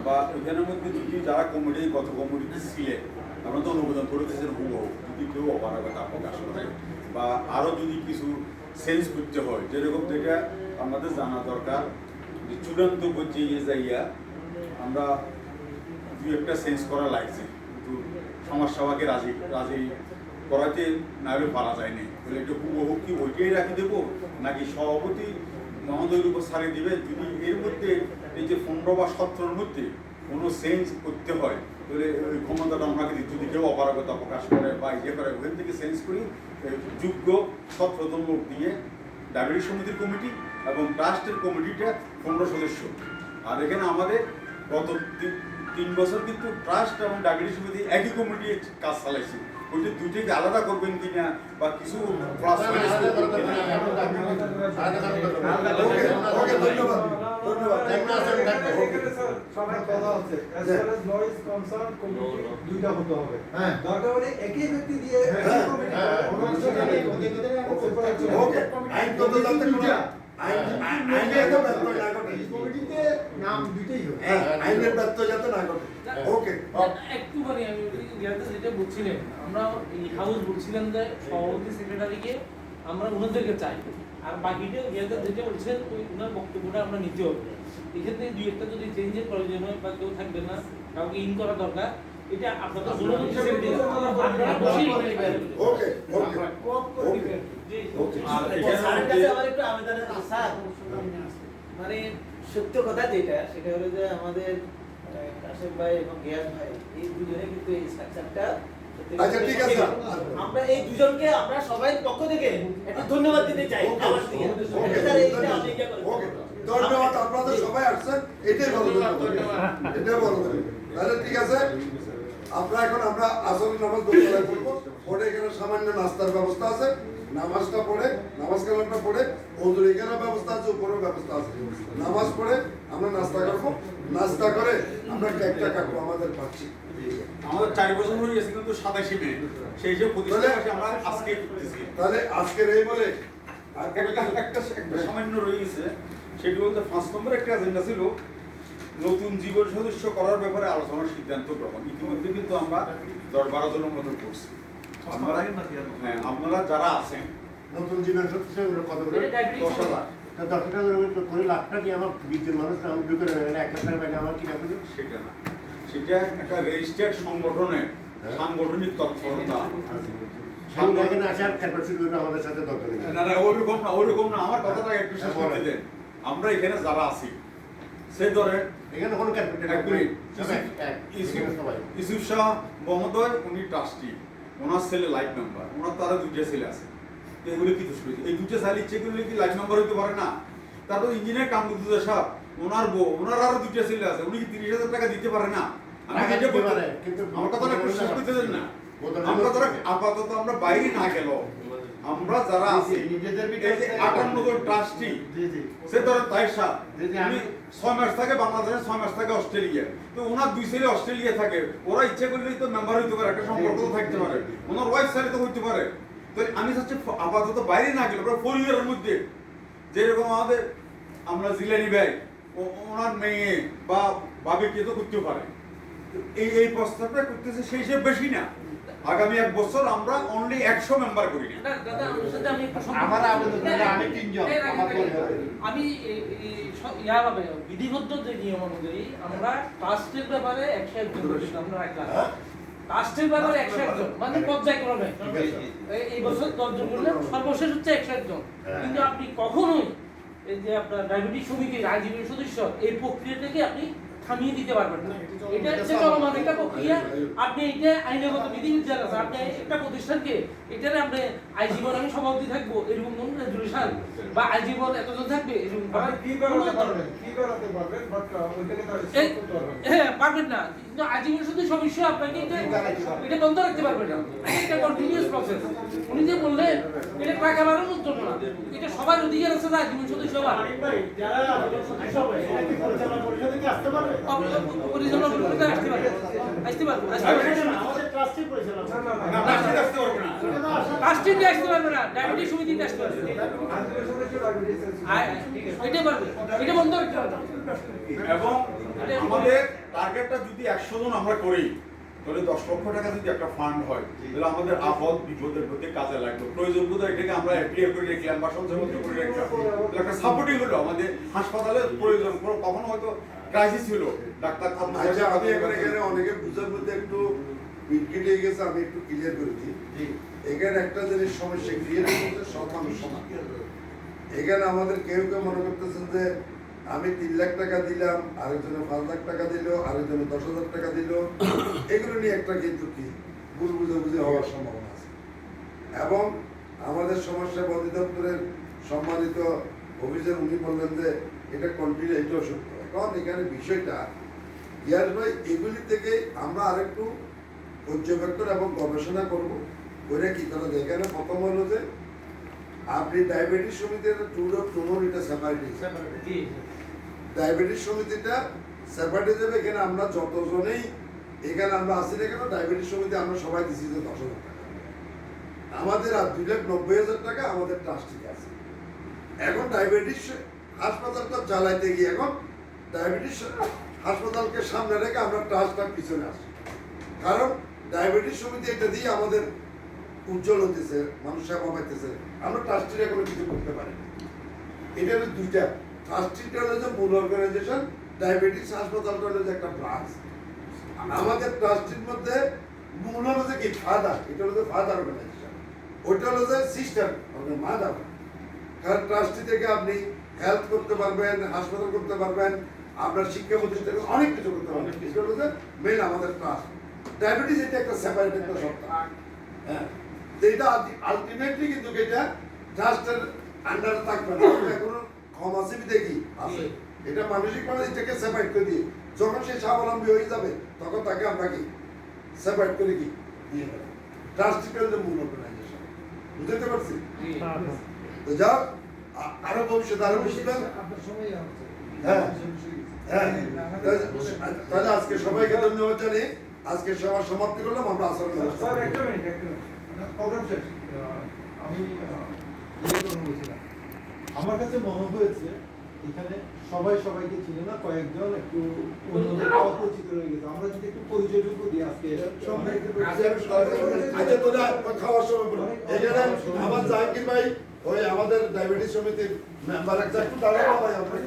বা ওইখানের মধ্যে যদি যারা কমিটি গত কমিটিতে ছিলেন আমরা তো অনুমোদন করে দিয়েছেন যদি কেউ অপারগতা প্রকাশ করে বা আরও যদি কিছু চেঞ্জ করতে হয় যেরকম যেটা আমাদের জানা দরকার যে চূড়ান্ত পর্যায়ে যাইয়া আমরা দু একটা চেঞ্জ করা লাগছে কিন্তু সমাজসেবাকে রাজি করাতে না হলে পারা যায়নি বলে একটু হুবহু কি ওইটাই রাখি দেবো নাকি সভাপতি মহোদয়ের উপর ছাড়িয়ে দেবে যদি এর মধ্যে এই যে 15 বা 17-র মধ্যে কোনো চেঞ্জ করতে হয় তাহলে ওই ক্ষমতাটা ওনাকে যদি কেউ অপারগতা প্রকাশ করে বা ইয়ে করে ওখান থেকে চেঞ্জ করি যোগ্য 17জন লোক দিয়ে ডায়াবেটিস সমিতির কমিটি এবং ট্রাস্টের কমিটিটা 15 সদস্য আর এখানে আমাদের গত 3 বছর কিন্তু ট্রাস্ট এবং ডায়াবেটিস সমিতি একই কমিটি কাজ চালাইছে ওইটা দুইটাকে আলাদা করবেন কিনা বা কিছু প্লাস সবাই কথা হচ্ছে as far as law is concerned committee দুইটা হতে হবে দরকার হলে একই ব্যক্তি দিয়ে একই কমিটি ওকে আইন কত জানতে দুইটা আইনের ব্যর্থ না ঘটে কমিটিতে নাম দুইটাই হবে আইনের ব্যর্থ যাতে না ঘটে ওকে একটুখানি আমি যেটা বলছিলেন আমরা এই হাউস বলছিলেন যে সভাপতি সেক্রেটারিকে আমরা ওনাদেরকে চাই আর বাকিটা যেটা বলছেন ওই ওনার বক্তব্যটা আমরা নিতে হবে এক্ষেত্রে দুই একটা যদি চেঞ্জের প্রয়োজন হয় বা কেউ থাকবে না কাউকে ইন করা দরকার এটা আপনাদের জন্য আপনারা বসেই ওকে ওকে স্যারের কাছে আমার একটু আবেদন আছে স্যার মানে সত্য কথা যেটা সেটা হলো যে আমাদের কাশেম ভাই এবং গিয়াস ভাই এই দুজনে কিন্তু এই স্ট্রাকচারটা আচ্ছা ঠিক আছে আমরা এই দুজনকে আমরা সবাই পক্ষ থেকে একটা ধন্যবাদ দিতে চাই আমার থেকে স্যার এইটা আপনি কি করেন ওকে ধন্যবাদ আপনাদের সবাই আসছেন এটাই বড় ধন্যবাদ এটাই বড় তাহলে ঠিক আছে আমরা এখন আমরা আসল নামাজ দোতলায় পড়বো পরে এখানে সামান্য নাস্তার ব্যবস্থা আছে নামাজটা পড়ে নামাজ কালামটা পড়ে ওদের এখানে ব্যবস্থা আছে উপরেও ব্যবস্থা আছে নামাজ পড়ে আমরা নাস্তা করবো নাস্তা করে আমরা কেকটা কাটবো আমাদের পাচ্ছি আমাদের 4 বছর হয়ে গেছে কিন্তু 87 মিনিট সেই যে প্রতিষ্ঠা আমরা আজকে করতেছি তাহলে আজকের এই বলে আর একটা সামান্য রয়ে গেছে সেটি বলতে 5 নম্বর একটা এজেন্ডা ছিল নতুন জীবন সদস্য করার ব্যাপারে আলোচনার সিদ্ধান্ত গ্রহণ ইতিমধ্যে কিন্তু আমরা 10-12 জনের মতো করছি আপনারা যারা আছেন নতুন জীবন সত্যি কত করে 10,000 টাকা করে লাখটা কি আমার 20 জন মানুষ আমি ঢুকে নেবেন 1 লাখ টাকা বাইরে আমার কি রাখবে সেটা না সেটা একটা রেজিস্টার্ড সংগঠনের সাংগঠনিক তৎপরতা এখানে আসার ক্যাপাসিটি আমাদের সাথে দরকার নেই না ওরকম না আমার কথাটা একটু শেষ করতে দেন আমরা এখানে যারা আছি সেই ধরেন এখানে কোনো ক্যাপাসিটি ইসুফ শাহ মহোদয় উনি ট্রাস্টি ওনার ছেলে লাইফ মেম্বার ওনার তারা 2টা ছেলে আছে এগুলো কি দোষ করেছে এই 2টা ছেলে ইচ্ছে করলে কি লাইফ মেম্বার হইতে পারে না তারপর ইঞ্জিনিয়ার কামরুদ্দোজা সাহেব ওনার বউ ওনার আরো 2টা ছেলে আছে উনি কি 30,000 টাকা দিতে পারে না আমার কথাটা একটু শেষ করতে দেন না আমরা যারা আপাতত আমরা বাইরে না গেল আমরা যারা আছি নিজেদের এই যে 58 জন ট্রাস্টি সে ধরেন তাইশা উনি 6 মাস থাকে বাংলাদেশে 6 মাস থাকে অস্ট্রেলিয়া তো ওনার 2 ছেলে অস্ট্রেলিয়া থাকে ওরা ইচ্ছে করলেই তো মেম্বার হইতে পারে একটা সম্পর্ক তো থাকতে পারে ওনার ওয়াইফ সাথে তো হইতে পারে তো আমি চাচ্ছি আপাতত বাইরে না গেলে আমরা পরিবারের মধ্যে যেরকম আমাদের আমরা জিলানি ভাই ওনার মেয়ে বা ভাবে কে তো করতে পারে এই প্রস্তাবটা করতেছে সেই হিসেবে বেশি না আগামী 1 বছর আমরা অনলি 100 মেম্বার করি না দাদা আমার সাথে আমি একটু আমার আবেদন আমি 3 জন আমার আমি ইয়াভাবে বিধিবদ্ধ যে নিয়ম অনুযায়ী আমরা ট্রাস্টের ব্যাপারে 101 জন আমরা রাখলাম ট্রাস্টের ব্যাপারে 101 জন মানে পর্যায়ক্রমে এই বছর 10 জন করলে সর্বশেষ হচ্ছে 101 জন কিন্তু আপনি কখনোই এই যে আপনার ডায়াবেটিস সমিতির আজীবন সদস্য এই প্রক্রিয়াটাকে আপনি থামিয়ে দিতে পারবেন না এটা হচ্ছে চলমান একটা প্রক্রিয়া আপনি এটা আইনগত বিধিবিধান আছে আপনি একটা প্রতিষ্ঠানকে এটারে আপনি আজীবন আমি সভাপতি থাকবো এরকম কোন রেজুলেশন বা আজীবন এতজন থাকবে এরকম কি করাতে পারবেন বাট ওইটাকে তো হ্যাঁ পারবেন না কিন্তু আজীবন শুধু সমস্যা আপনাকে এটা বন্ধ রাখতে পারবেন না এটা কন্টিনিউয়াস প্রসেস উনি যে বললেন এটা টাকা বাড়ানোর জন্য না এটা সবার অধিকার আছে যে আজীবন শুধু সবার যারা সদস্য হবে এটা কি পরিচালনা পরিষদে কি আসতে পারবে পরিচালনা পরিষদে আসতে পারবে আমাদের ট্রাস্টি পরিচালনা না, না, না। না, ট্রাস্টি আসতে পারবে না। ট্রাস্টিতে আসতে পারবে না, ডায়াবেটিস সমিতিতে আসতে পারবে। আঞ্চলিক সদস্য ডায়াবেটিস এটা পারবে, এটা বন্ধ করতে হবে। এবং আমাদের টার্গেটটা যদি 100 জন আমরা করি, তাহলে 10 লক্ষ টাকা যদি একটা ফান্ড হয়, তাহলে আমাদের আপদ বিপদের প্রতি কাজে লাগবে। প্রয়োজন বোধ এটাকে আমরা অ্যাপ্লাই করে রাখলাম বা সঞ্চয়পত্র করে রাখলাম, তাহলে একটা সাপোর্টিং হলো আমাদের হাসপাতালে প্রয়োজন কোনো কখনো হয়তো ক্রাইসিস হলো, ডাক্তার থাকলো। আচ্ছা, আমি এখানে অনেকে বুঝার মধ্যে একটু বিটকিট হয়ে গেছে, আমি একটু ক্লিয়ার করে দিই। এখানে একটা জিনিস সমস্যা ক্লিয়ার হচ্ছে সমান সমান। এখানে আমাদের কেউ কেউ মনে করতেছেন যে আমি 3 লাখ টাকা দিলাম, আরেকজনে 5 লাখ টাকা দিল, আরেকজনে 10,000 টাকা দিল, এগুলো নিয়ে একটা কিন্তু কি ভুল বুঝাবুঝি হওয়ার সম্ভাবনা আছে। এবং আমাদের সমস্যা অধিদপ্তরের সম্মানিত অফিসার উনি বললেন যে এটা কন্টিনিউ, এটাও সত্য। এখন এখানে বিষয়টা ইয়াস ভাই, এগুলি থেকে আমরা আরেকটু পর্যবেক্ষণ এবং গবেষণা করব, করে কি করা যায়। এখানে প্রথম হলো যে আপনি ডায়াবেটিস সমিতির টুনোর এটা সেপারেট, জি, ডায়াবেটিস সমিতিটা সেপারেট যাবে। এখানে আমরা যতজনেই এখানে আমরা আসি না কেন, ডায়াবেটিস সমিতি আমরা সবাই দিচ্ছি যে 10,000 টাকা। আমাদের আর 2,90,000 টাকা আমাদের ট্রাস্টিতে আছে। এখন ডায়াবেটিস হাসপাতালটা চালাইতে গিয়ে এখন ডায়াবেটিস হাসপাতালকে সামনে রেখে আমরা ট্রাস্টটার পিছনে আসি, কারণ ডায়াবেটিস সমিতি এটা দিয়ে আমাদের উজ্জ্বল হতেছে, মানুষ সেবা পাইতেছে। আমরা ট্রাস্টিরা কোনো কিছু করতে পারি না। এটা হলো দুইটা। ট্রাস্টিটা হলো যে মূল অর্গানাইজেশন, ডায়াবেটিস হাসপাতালটা হলো যে একটা ব্রাঞ্চ। আমাদের ট্রাস্টির মধ্যে মূল হলো যে কি ফাদার, এটা হলো যে ফাদার অর্গানাইজেশন, ওইটা হলো যে সিস্টার মাদার। কারণ ট্রাস্টি থেকে আপনি হেলথ করতে পারবেন, হাসপাতাল করতে পারবেন, আপনার শিক্ষা প্রতিষ্ঠানে অনেক কিছু করতে পারবেন। এটা হলো যে মেন আমাদের ট্রাস্ট। ডায়াবেটিস এটা একটা সেপারেট একটা সত্তা। হ্যাঁ, তো এটা আলটিমেটলি কিন্তু এটা ট্রাস্টের আন্ডারে থাকবে না। এখনো কম আছে দেখি আছে, এটা মানসিকভাবে এটাকে সেপারেট করে দিই। যখন সে স্বাবলম্বী হয়ে যাবে তখন তাকে আমরা কি সেপারেট করে কি দিয়ে দেবো। ট্রাস্টিটার যে মূল অর্গানাইজেশন, বুঝতে পারছি? তো যাও আরো ভবিষ্যতে আরো বুঝবেন। আপনার সময় আছে। হ্যাঁ হ্যাঁ, তাহলে আজকে সবাইকে ধন্যবাদ জানিয়ে আজকে সবার সমাপ্তি করলাম। আমরা আসলে স্যার একটা মিনিট। প্রোগ্রাম শেষ। আমি বলছিলাম, আমার কাছে মনে হয়েছে এখানে সবাই সবাইকে চিনে না, কয়েকজন একটু অন্যদের অপরিচিত রয়ে গেছে। আমরা যদি একটু পরিচয়টুকু দিই আজকে আচ্ছা, তোরা খাওয়ার সময় বলো। এখানে আমার জাহাঙ্গীর ভাই ওই আমাদের ডায়াবেটিস সমিতির মেম্বার একটা একটু দাঁড়াবো ভাই, আমরা